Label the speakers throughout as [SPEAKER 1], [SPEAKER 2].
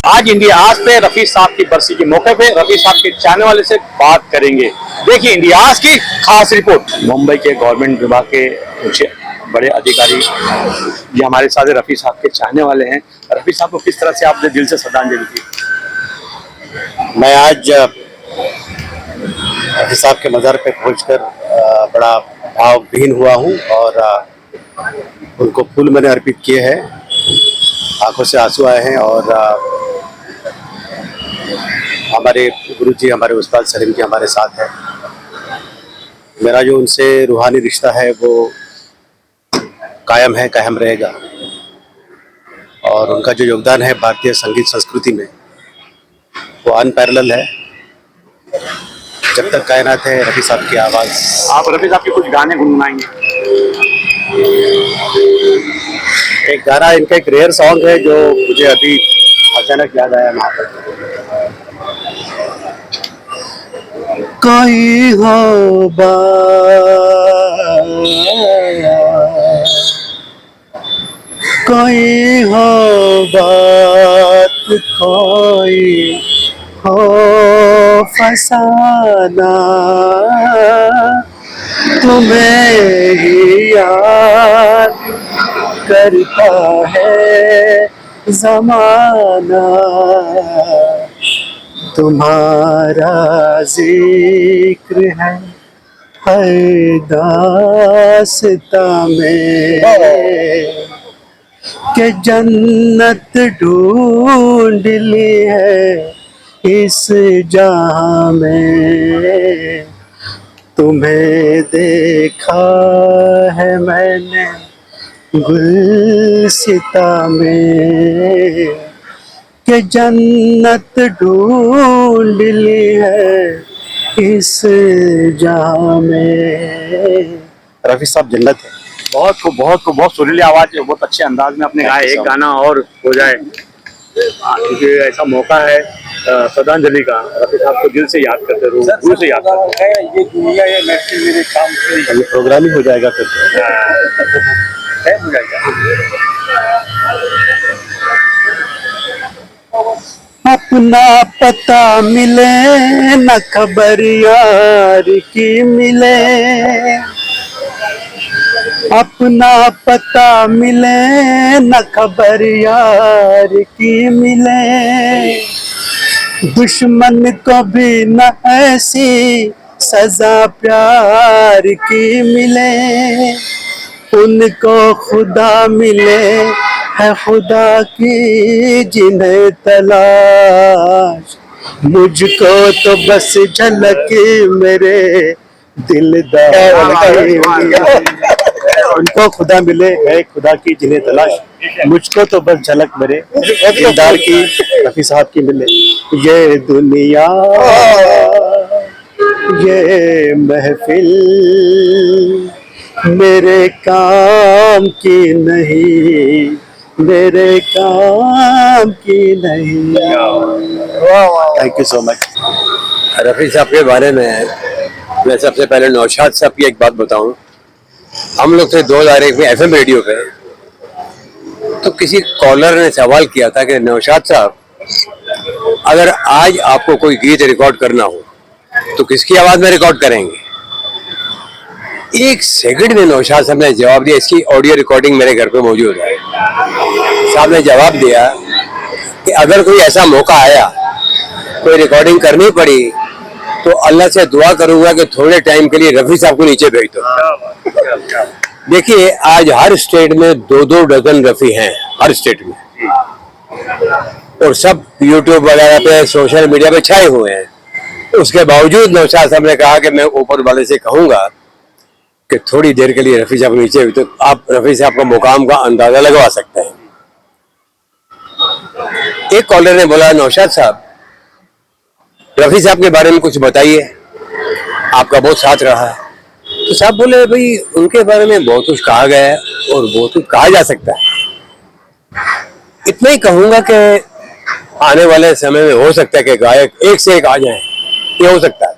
[SPEAKER 1] आज इंडिया आज पे रफी साहब की बरसी के मौके पे रफी साहब के चाहने वाले से बात करेंगे। देखिए इंडिया आज की खास रिपोर्ट। मुंबई के गवर्नमेंट विभाग के कुछ बड़े अधिकारी ये हमारे साथ रफी साहब के चाहने वाले हैं। रफी साहब को किस तरह से आपने दिल से श्रद्धांजलि दी?
[SPEAKER 2] मैं आज रफी साहब के मज़ार पे पहुंचकर बड़ा भावहीन हुआ हूं और उनको फूल मैंने अर्पित किए हैं। आंखों से आंसू आए हैं और हमारे गुरुजी हमारे उस्ताद सलीम जी हमारे साथ हैं। मेरा जो उनसे रूहानी रिश्ता है वो कायम है, कायम रहेगा और उनका जो योगदान है भारतीय संगीत संस्कृति में वो अनपैरेलल है। जब तक कायनात है रफी साहब की आवाज़।
[SPEAKER 1] आप रफी साहब के कुछ गाने गुनगुनाएंगे?
[SPEAKER 2] एक गाना, इनका एक रेयर सॉन्ग है जो मुझे अभी अचानक याद आया वहाँ पर। कोई हो कोई हो बात, कोई हो फसाना, तुम्हें ही याद करता है ज़माना, तुम्हारा जिक्र है हर दास्तां में कि जन्नत ढूंढ ली है इस जहां में। तुम्हें देखा है मैंने गुलसिता में कि जन्नत ढूंढ ली है इस जहां में। रफी साहब जन्नत है।
[SPEAKER 1] बहुत सुरीली आवाज है, बहुत अच्छे अंदाज में आपने गाया। एक गाना और हो जाए क्योंकि ऐसा मौका है श्रद्धांजलि का। रफी साहब को दिल से याद करते रहो, दिल से याद करते रहो।
[SPEAKER 2] ये दुनिया ये महफिल मेरे काम की प्रोग्राम ही हो जाएगा फिर हो जाएगा। अपना पता मिले न खबर यार की मिले, अपना पता मिले न खबर यार की मिले, दुश्मन को भी न ऐसी सजा प्यार की मिले, उनको खुदा मिले है खुदा की जिन्हें तलाश, मुझको तो बस झलक मेरे दिलदार। उनको खुदा मिले है खुदा की जिन्हें तलाश, मुझको तो बस झलक मेरे दिलदार की रफी साहब की मिले। ये दुनिया ये महफिल मेरे काम की नहीं, मेरे काम की नहीं। Thank you so much.
[SPEAKER 3] Rafi साहब के बारे में मैं सबसे पहले नौशाद साहब की एक बात बताऊं। हम लोग थे 2001 में FM रेडियो पे, तो किसी कॉलर ने सवाल किया था कि नौशाद साहब अगर आज आपको कोई गीत रिकॉर्ड करना हो तो किसकी आवाज में रिकॉर्ड करेंगे? एक सेकंड में नौशाद साहब ने जवाब दिया, इसकी ऑडियो रिकॉर्डिंग मेरे घर पे मौजूद है। साहब ने जवाब दिया कि अगर कोई ऐसा मौका आया, कोई रिकॉर्डिंग करनी पड़ी तो अल्लाह से दुआ करूंगा कि थोड़े टाइम के लिए रफी साहब को नीचे भेज दो। देखिए आज हर स्टेट में 2-2 डजन रफी हैं, हर स्टेट में, और सब यूट्यूब वगैरह पे सोशल मीडिया पे छाए हुए हैं। उसके बावजूद नौशाद साहब ने कहा कि मैं ऊपर वाले से कहूंगा कि थोड़ी देर के लिए रफी साहब नीचे, तो आप रफी साहब का मुकाम का अंदाजा लगवा सकते हैं। एक कॉलर ने बोला, नौशाद साहब रफी साहब के बारे में कुछ बताइए, आपका बहुत साथ रहा है। तो साहब बोले, भाई उनके बारे में बहुत कुछ कहा गया है और बहुत कुछ कहा जा सकता है। इतना ही कहूंगा कि आने वाले समय में हो सकता है कि गायक एक से एक आ जाए, ये हो सकता है,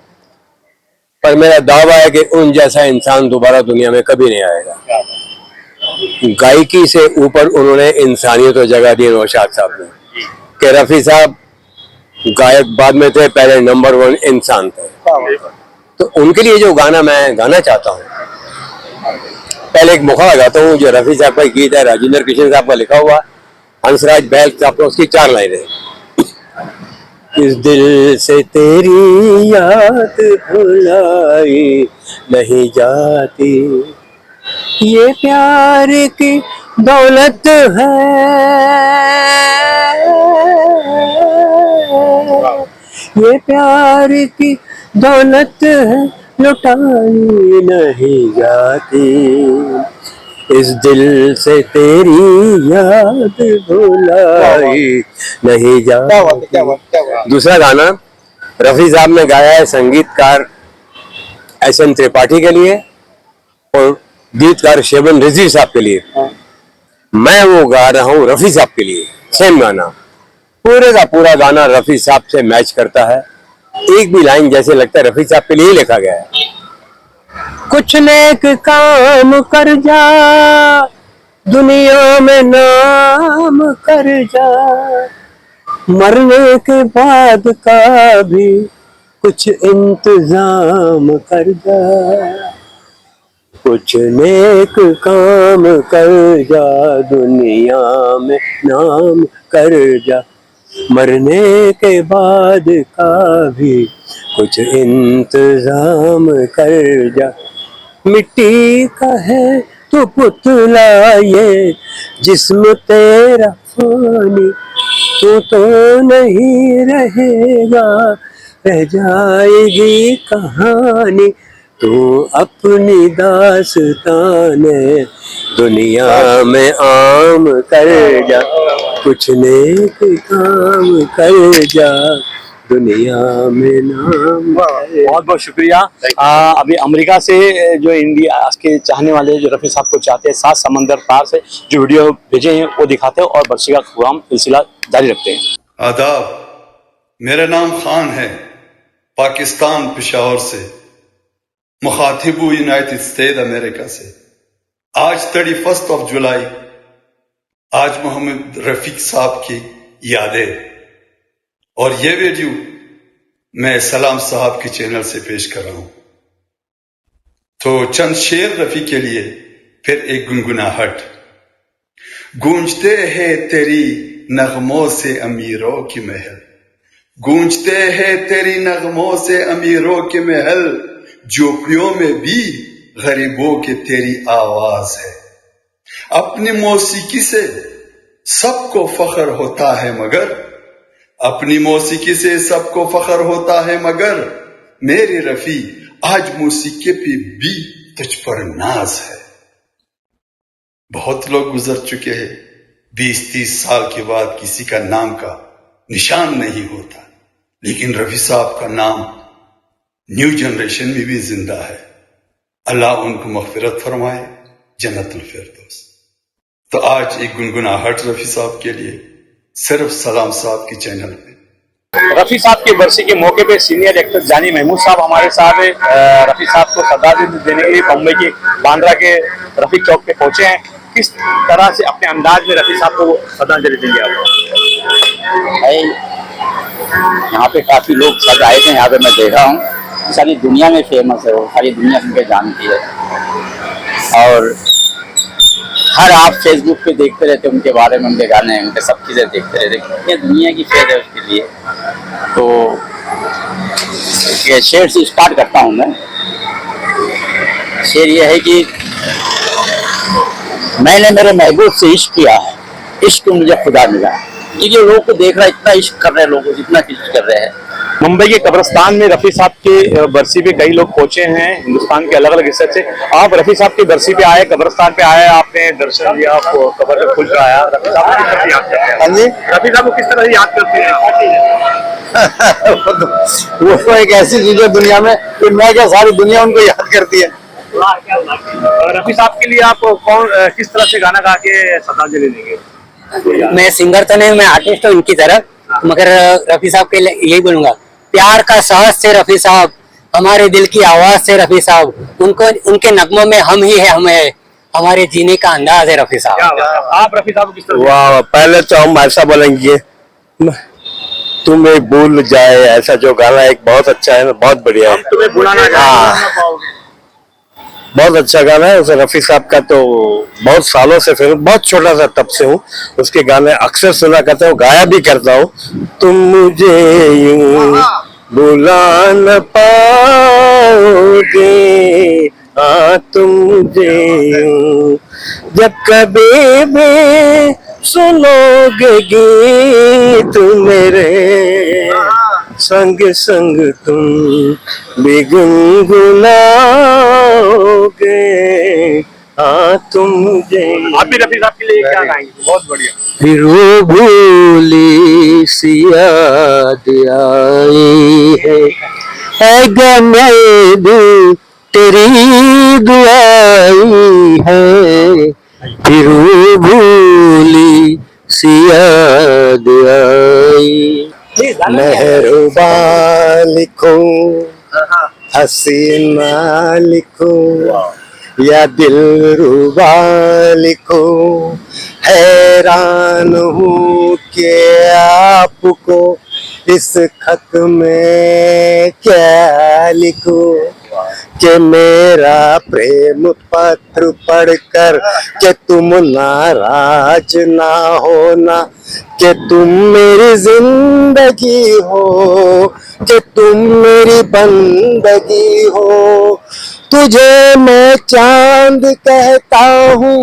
[SPEAKER 3] पर मेरा दावा है कि उन जैसा इंसान दोबारा दुनिया में कभी नहीं आएगा। गायकी से ऊपर उन्होंने इंसानियत को जगह दी नौशाद साहब ने। कि रफी साहब गायक बाद में थे, पहले नंबर 1 इंसान थे। तो उनके लिए जो गाना मैं गाना चाहता हूँ, पहले एक मुखड़ा गाता हूँ जो रफी साहब का गीत है, राजेंद्र कृष्ण साहब का लिखा हुआ, हंसराज बैल साहब का, उसकी 4 लाइनें। इस दिल से तेरी याद भुलाई नहीं जाती, ये प्यार की दौलत है, ये प्यार की दौलत है, लुटाई नहीं जाती, इस दिल से तेरी याद भुलाई नहीं जाती। दूसरा गाना रफी साहब ने गाया है संगीतकार एस.एन. त्रिपाठी के लिए और गीतकार शेबन रिजवी साहब के लिए। मैं वो गा रहा हूँ रफी साहब के लिए, सेम गाना, पूरे का पूरा गाना रफी साहब से मैच करता है, एक भी लाइन जैसे लगता है रफी साहब के लिए ही लिखा गया है। कुछ नेक काम कर जा, दुनिया में नाम कर जा, मरने के बाद का भी कुछ इंतजाम कर जा, कुछ नेक काम कर जा, दुनिया में नाम कर जा, मरने के बाद का भी कुछ इंतजाम कर जा, मिट्टी का है तो पुतला ये जिस्म तेरा फानी, तू तो नहीं रहेगा, रह जाएगी कहानी, तू अपनी दास्ताने दुनिया में आम कर जा, कुछ नेक काम कर जा, दुनिया में नाम।
[SPEAKER 1] बहुत बहुत शुक्रिया। अभी अमेरिका से जो इंडिया के चाहने वाले जो रफी साहब को चाहते हैं, 7 समंदर पार से जो वीडियो भेजे हैं वो दिखाते हैं और बरसी का प्रोग्राम सिलसिला जारी रखते हैं।
[SPEAKER 4] आदाब, मेरा नाम खान है, पाकिस्तान पेशावर से, मुखातिबू यूनाइटेड स्टेट अमेरिका से। आज 31 जुलाई, आज मोहम्मद रफी साहब की यादें, और ये वीडियो मैं सलाम साहब के चैनल से पेश कर रहा हूं। तो चंद शेर रफी के लिए, फिर एक गुनगुनाहट। गूंजते हैं तेरी नगमों से अमीरों की महल, गूंजते हैं तेरी नगमों से अमीरों के महल, झोपड़ियों में भी गरीबों की तेरी आवाज है। अपनी मौसीकी से सबको फख्र होता है मगर, अपनी मौसीकी से सबको फख्र होता है मगर, मेरे रफी आज मौसीकी पे भी तुझ पर नाज है। बहुत लोग गुजर चुके हैं, 20-30 साल के बाद किसी का नाम का निशान नहीं होता, लेकिन रफी साहब का नाम न्यू जनरेशन में भी जिंदा है। अल्लाह उनको मग़फ़िरत फरमाए, जन्नतुल फिरदौस। तो आज एक गुनगुनाहट रफी साहब के लिए, सिर्फ सलाम साहब की चैनल पे।
[SPEAKER 1] रफी साहब की बरसी के मौके पे सीनियर एक्टर जानी महमूद साहब हमारे साथ है। रफी साहब को श्रद्धांजलि देने के लिए मुंबई के बांद्रा के रफीक चौक पे पहुंचे हैं। किस तरह से अपने अंदाज में रफी साहब को श्रद्धांजलि देंगे आप?
[SPEAKER 5] यहाँ पे काफी लोग सब आए थे, यहाँ पे मैं देख रहा हूँ सारी दुनिया में फेमस है वो, सारी दुनिया उनके जानती है, और हर आप फेसबुक पे देखते रहते उनके बारे में, उनके गाने, उनके सब चीज़ें देखते रहते, कितनी दुनिया की फेज है उसके लिए। तो ये शेर से स्टार्ट करता हूँ मैं। शेर ये है कि मैंने मेरे महबूब से इश्क किया है, इश्क मुझे खुदा मिला। क्योंकि लोगों को देख रहा है, इतना इश्क कर रहे हैं लोग, जितना इश्क कर रहे हैं।
[SPEAKER 1] मुंबई के कब्रिस्तान में रफी साहब के बरसी पे कई लोग पहुंचे हैं हिंदुस्तान के अलग अलग हिस्से से। आप रफी साहब की बरसी पे आए, कब्रिस्तान पे आए, आपने दर्शन लिया, कब्र पे खुल कर आया। रफी साहब को किस तरह याद करते हैं?
[SPEAKER 2] हाँ जी,
[SPEAKER 1] रफी साहब को किस तरह से याद करते हैं?
[SPEAKER 2] वो तो एक ऐसी चीज है दुनिया में कि मैं क्या, सारी दुनिया उनको याद करती है।
[SPEAKER 1] रफी साहब के लिए आप किस तरह से गाना गा के श्रद्धांजलि देंगे?
[SPEAKER 6] मैं सिंगर तो नहीं, मैं आर्टिस्ट हूँ इनकी तरह, मगर रफी साहब के लिए यही बोलूंगा, प्यार का साहस से रफी साहब, हमारे दिल की आवाज से रफी साहब, उनको उनके नगमों में हम ही है, हम है, हमारे जीने का अंदाज है रफी साहब।
[SPEAKER 1] आप रफी साहब को किस तरह?
[SPEAKER 3] वाह, पहले तो हम ऐसा बोलेंगे तुम्हें भूल जाए, ऐसा जो गाना एक बहुत अच्छा है, बहुत बढ़िया है।
[SPEAKER 1] तुम्हें बुलाना
[SPEAKER 3] बहुत अच्छा गाना है। उसे रफी साहब का तो बहुत सालों से, फिर बहुत छोटा सा तब से हूँ, उसके गाने अक्सर सुना करता हूँ, गाया भी करता हूँ। तुम मुझे यूं बुला न पाओगे, हाँ तुम मुझे यूं जब कभी भी सुनोगे गीत मेरे, संग संग तुम भी गुनगुनाओगे, हाँ तुम मुझे।
[SPEAKER 1] आप भी रफी साहब के लिए क्या गाएंगे? बहुत बढ़िया।
[SPEAKER 3] फिर वो भूली सी याद आई है गमे दी तेरी दुआई है, फिर वो भूली सी याद आई। मेहरबान लिखो, हसीना लिखो, या दिलरुबा लिखो, हैरान हूँ कि आपको इस खत में क्या लिखूं, कि मेरा प्रेम पत्र पढ़कर कि तुम नाराज ना होना, कि तुम मेरी जिंदगी हो, कि तुम मेरी बंदगी हो। तुझे मैं चांद कहता हूँ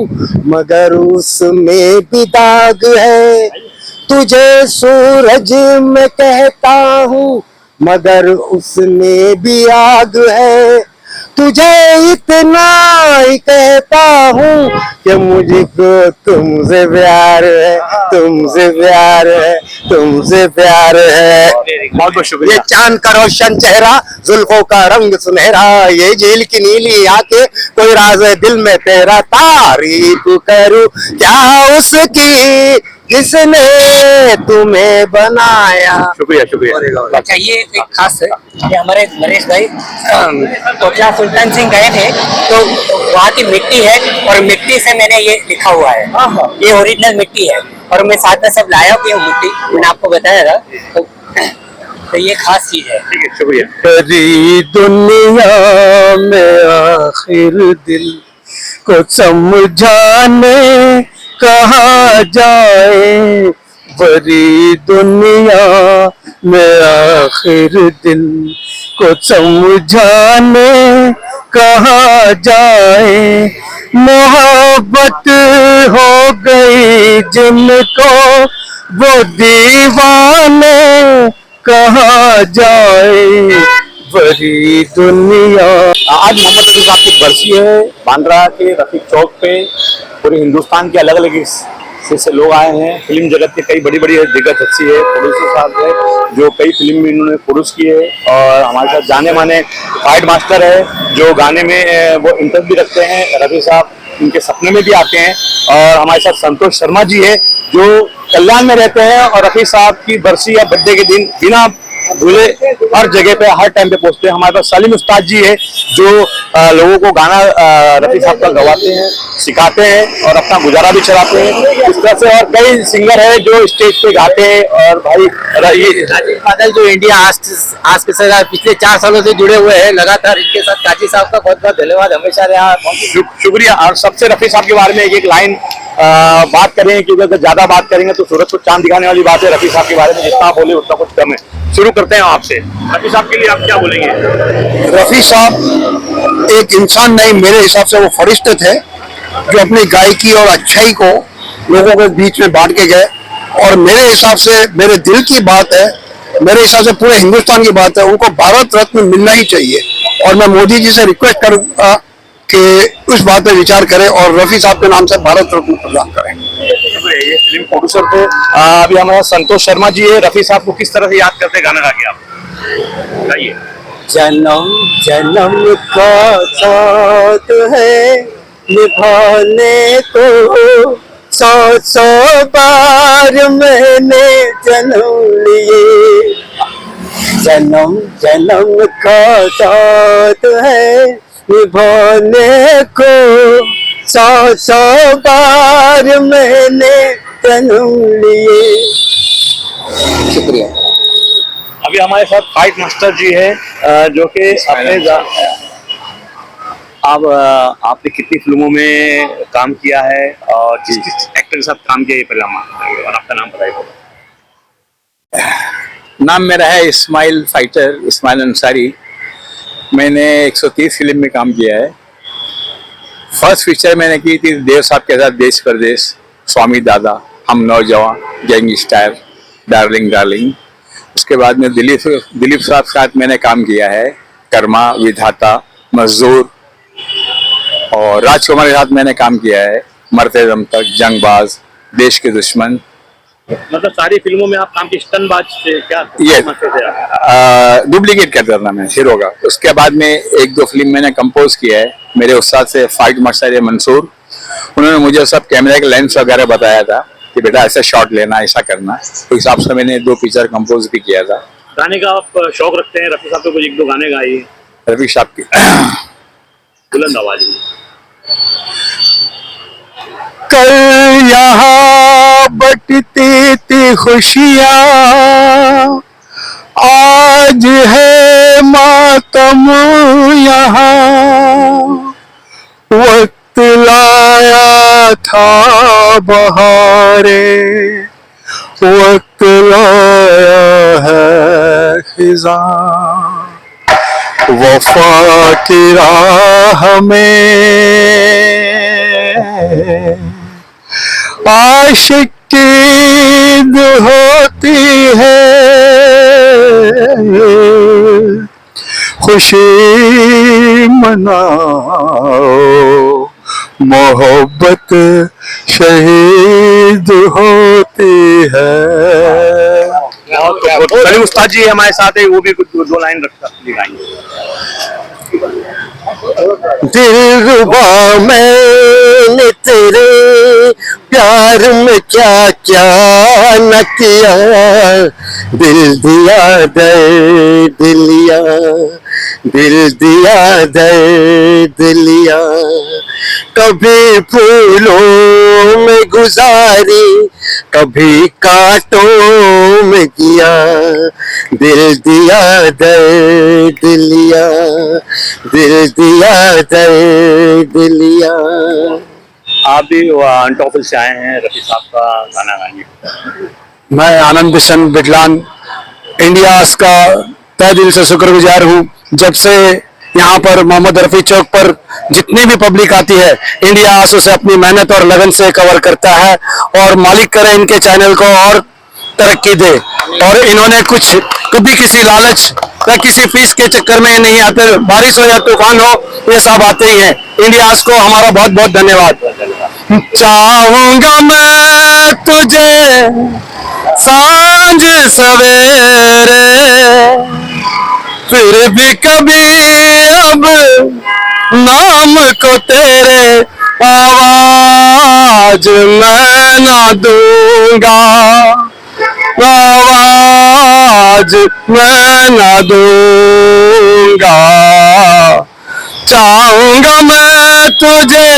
[SPEAKER 3] मगर उसमें भी दाग है, तुझे सूरज मैं कहता हूँ मगर उसमें भी आग है। तुझे इतना ही कहता हूँ कि मुझको तुमसे प्यार है, तुमसे प्यार है, तुमसे प्यार है।
[SPEAKER 1] बहुत बहुत शुक्रिया।
[SPEAKER 2] ये चांद का रोशन चेहरा, जुल्फों का रंग सुनहरा, ये झील की नीली आंखें, कोई राज है दिल में तेरा, तारीफ करूं क्या उसकी जिसने तुम्हें बनाया।
[SPEAKER 1] शुक्रिया शुक्रिया।
[SPEAKER 6] अच्छा, ये एक खास है, ये हमारे नरेश भाई कोटला सुल्तान सिंह गए थे, तो वहाँ की मिट्टी है और मिट्टी से मैंने ये लिखा हुआ है, ये ओरिजिनल मिट्टी है और मैं साथ में सब लाया हूँ मिट्टी, मैंने आपको बताया था, तो ये खास चीज है।
[SPEAKER 1] ठीक है, शुक्रिया।
[SPEAKER 3] तेरी दुनिया में आखिर दिल को समझाने कहाँ जाए, बड़ी दुनिया में आखिर दिल को समझाने कहाँ जाए। मोहब्बत हो गई जिनको वो दीवाने कहाँ जाए, बड़ी दुनिया।
[SPEAKER 1] आज मोहम्मद रफी साहब की बरसी है बांद्रा के रफीक चौक पे। पूरे हिंदुस्तान के अलग अलग हिस्से से लोग आए हैं। फिल्म जगत के कई बड़ी बड़ी दिग्गज हस्ती है, प्रोड्यूसर साहब है जो कई फिल्म में इन्होंने प्रोड्यूस की है, और हमारे साथ जाने माने फाइट मास्टर है जो गाने में वो इंटरेस्ट भी रखते हैं। रफी साहब उनके सपने में भी आते हैं। और हमारे साथ संतोष शर्मा जी है जो कल्याण में रहते हैं और रफी साहब की बरसी या बर्थडे के दिन बिना भूले हर जगह पे हर टाइम पे पहुंचते हैं। हमारे पास सलीम उस्ताद जी है जो लोगों को गाना रफी साहब का गवाते हैं, सिखाते हैं और अपना गुजारा भी चलाते हैं। इस तरह से और कई सिंगर है जो स्टेज पे गाते हैं। और भाई ये
[SPEAKER 2] राजीव बादल जो इंडिया आज के साथ पिछले 4 सालों से जुड़े हुए हैं लगातार, इनके साथ काजी साहब का बहुत बहुत धन्यवाद। हमेशा
[SPEAKER 1] शुक्रिया। और सबसे रफी साहब के बारे में एक लाइन बात करें कि अगर ज्यादा बात करेंगे तो सूरज को चांद दिखाने वाली बात है। रफी साहब के बारे में जितना बोले उतना कुछ कम है। शुरू करते हैं आपसे। रफी साहब के लिए आप क्या बोलेंगे?
[SPEAKER 2] रफी साहब एक इंसान नहीं, मेरे हिसाब से वो फरिश्ते थे जो अपनी गायकी और अच्छाई को लोगों के बीच में बांट के गए। और मेरे हिसाब से, मेरे दिल की बात है, मेरे हिसाब से पूरे हिंदुस्तान की बात है, उनको भारत रत्न मिलना ही चाहिए। और मैं मोदी जी से रिक्वेस्ट करूंगा कि उस बात पर विचार करें और रफी साहब के नाम से भारत रत्न प्रदान करें।
[SPEAKER 1] ये फिल्म प्रोड्यूसर थे। अभी हमारे संतोष शर्मा जी है। रफी साहब को किस तरह से याद करते गाना गा के आप गाइए।
[SPEAKER 2] जन्म जन्म का साथ है निभाने को, 100 बार मैंने जन्म लिए। जन्म जन्म का साथ है निभाने को, 100 बार मैंने जन्म लिए।
[SPEAKER 3] शुक्रिया।
[SPEAKER 1] अभी हमारे साथ फाइट मास्टर जी है जो कि आपने कितनी फिल्मों में काम किया है और किस किस एक्टर के साथ काम किया है पहले और आपका नाम बताइए।
[SPEAKER 7] नाम मेरा है इस्माइल फाइटर, इस्माइल अंसारी। मैंने 130 फिल्म में काम किया है। फर्स्ट पिक्चर मैंने की थी देव साहब के साथ देश परदेश, स्वामी दादा, हम नौजवान, गैंगस्टर, डार्लिंग डार्लिंग। उसके बाद में दिलीप साहब के साथ मैंने काम किया है, कर्मा, विधाता, मजदूर। और राजकुमार के साथ मैंने काम किया है, मरते दम तक, जंगबाज, देश के दुश्मन।
[SPEAKER 1] मतलब सारी फिल्मों में आप काम की स्टनबाज थे क्या?
[SPEAKER 7] ये डुप्लीकेट कर देना मैं हीरो का। उसके बाद में एक दो फिल्म मैंने कंपोज किया है मेरे उस्ताद से, फाइट मास्टर है मंसूर। उन्होंने मुझे सब कैमरे के लेंस वगैरह बताया था कि बेटा ऐसा शॉट लेना, ऐसा करना। तो हिसाब से मैंने 2 पिक्चर कंपोज भी किया था।
[SPEAKER 1] गाने का आप शौक रखते हैं? रफी साहब के कुछ 1-2 गाने गाइए।
[SPEAKER 7] रफी साहब की
[SPEAKER 1] बुलंद आवाज में।
[SPEAKER 7] कल यहाँ बटती थी खुशियाँ, आज है मातम यहाँ। वक्त लाया था बहारे, वक्त लाया है खिज़ां। वफा की राह में आशिक की ईद होती है, खुशी मनाओ, मोहब्बत शहीद होती है।
[SPEAKER 1] सलीम उस्ताद जी हमारे साथ है, वो भी कुछ 2 लाइन गाएंगे।
[SPEAKER 2] दिलरुबा मैंने तेरे प्यार में क्या क्या न किया, दिल दिया दर्द लिया, दिल दिया दर्द लिया। कभी फूलों में गुजारी, कभी कांटों में किया, दिल दिया दर्द लिया, दिल दिया दर्द लिया।
[SPEAKER 1] आप भी अनटॉफिल से आए हैं, रफी साहब का गाना गाएंगे।
[SPEAKER 7] मैं आनंद बिशन बिटलान इंडियास का तहे दिल से शुक्रगुजार हूँ। जब से यहाँ पर मोहम्मद रफी चौक पर जितनी भी पब्लिक आती है, इंडियास उसे अपनी मेहनत और लगन से कवर करता है। और मालिक करे इनके चैनल को और तरक्की दे। और इन्होंने कुछ कभी किसी लालच या किसी फीस के चक्कर में नहीं आते, बारिश हो या तूफान हो, ये सब आते ही हैं। इंडियास को हमारा बहुत बहुत धन्यवाद। चाहूंगा मैं तुझे सांझ सवेरे, फिर भी कभी अब नाम को तेरे आवाज मैं ना दूंगा, आवाज मैं ना दूंगा। चाहूंगा मैं तुझे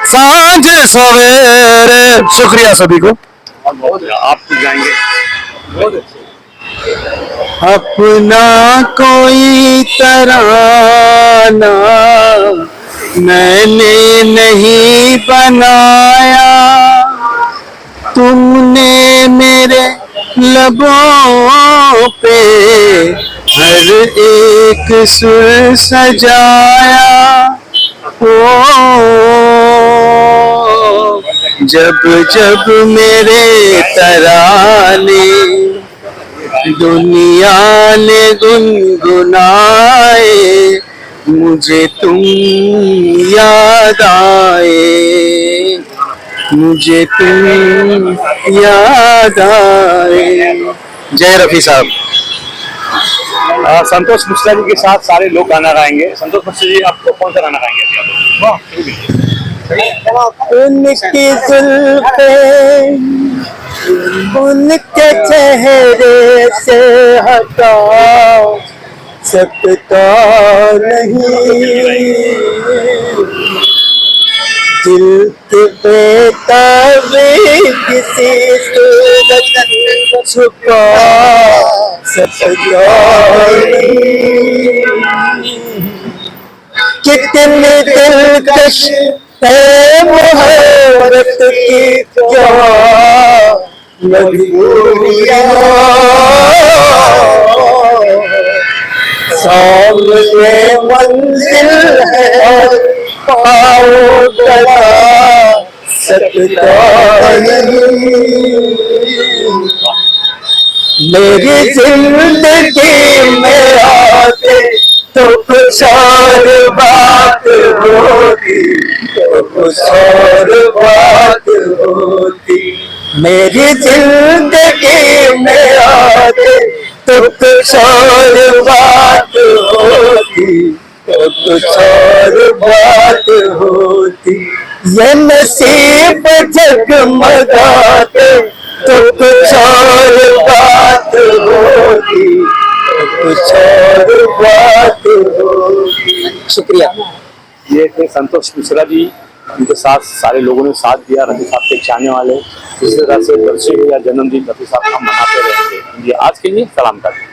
[SPEAKER 7] सांझ सवेरे। शुक्रिया सभी को।
[SPEAKER 1] आप कुछ गाएंगे?
[SPEAKER 7] अपना कोई तराना मैंने नहीं बनाया, तुमने मेरे लबों पे हर एक सुर सजाया। ओ जब जब मेरे तराने दुनिया ने गुनगुनाए, मुझे तुम याद आए, मुझे तुम याद आए। जय रफी साहब।
[SPEAKER 1] संतोष मिश्रा जी के साथ सारे लोग गाना गाएंगे। संतोष मिश्रा जी आपको कौन सा गाना गाएंगे?
[SPEAKER 2] उनकी जुल्फे उनके चेहरे से हटा सकता नहीं,
[SPEAKER 8] दिल के बेताबी किसी सूरत छुपा सजाई, कितनी दिलकश है मोहब्बत की क्या मजबूरियां, सामने मंजिल है और पाओ चला सकता नहीं। मेरी जिंदगी में आते तो कुछ और बात होती, तो कुछ और बात होती। मेरी जिंदगी में आते तो कुछ और बात होती, तो कुछ और बात होती। ये नसीब जगमगाते तो कुछ और बात होती, तो कुछ और बात होती। शुक्रिया।
[SPEAKER 1] ये थे संतोष मिश्रा जी, उनके साथ सारे लोगों ने साथ दिया। रफी साहब के चाहने वाले इस तरह से बरसी हुई या जन्मदिन रफी साहब हम मनाते रहेंगे। आज के लिए सलाम करते हैं।